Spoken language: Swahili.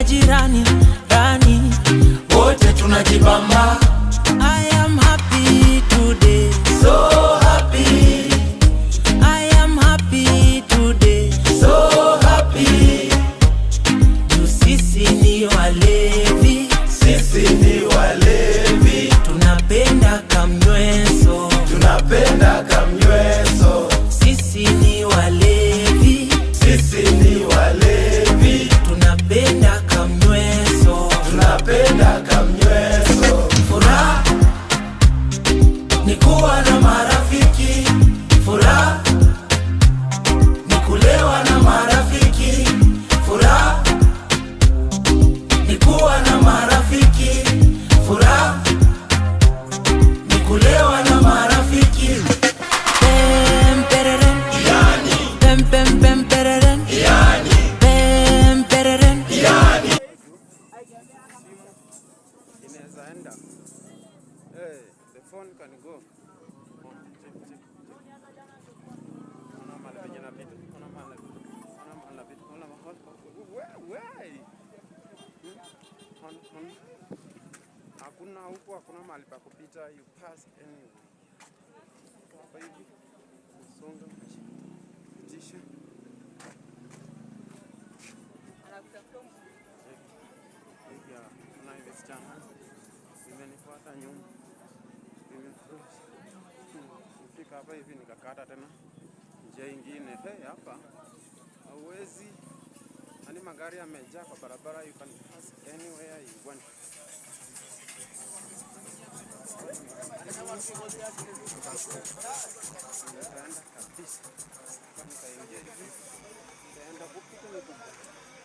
majirani rani, wote tunajibamba. I am happy today, so happy. I am happy today, so happy. Tu sisi ni walevi, sisi ni walevi. Tunapenda kamnyweso, tunapenda kamnyweso. Sisi ni walevi, sisi ni walevi. Tunapenda kamnyweso, tunapenda kamnyweso. Furaha ni kuwa na marafiki, furaha ni kulewa na marafiki, furaha ni kuwa na marafiki, furaha ni kulewa na marafiki. Pem pereren, yani. Pem pem pem pereren, yani. Pem pereren, yani. Inaweza enda. Hey, the phone can go. Check. Kuna mahali penye napita. Kuna mahali napita. Kuna mahali. Where? Hakuna huko, hakuna mahali pa kupita. You pass anyway. Hapa hivi. Songa pitisha. Kuna ile chama imenifuata nyuma. Nifika hapa hivi nikakata tena njia ingine. Hey, hapa hauwezi. Ani magari yamejaa kwa barabara, you can pass anywhere you want. Nitaenda kabisa. Nitaingia hivi. Nitaenda kupita.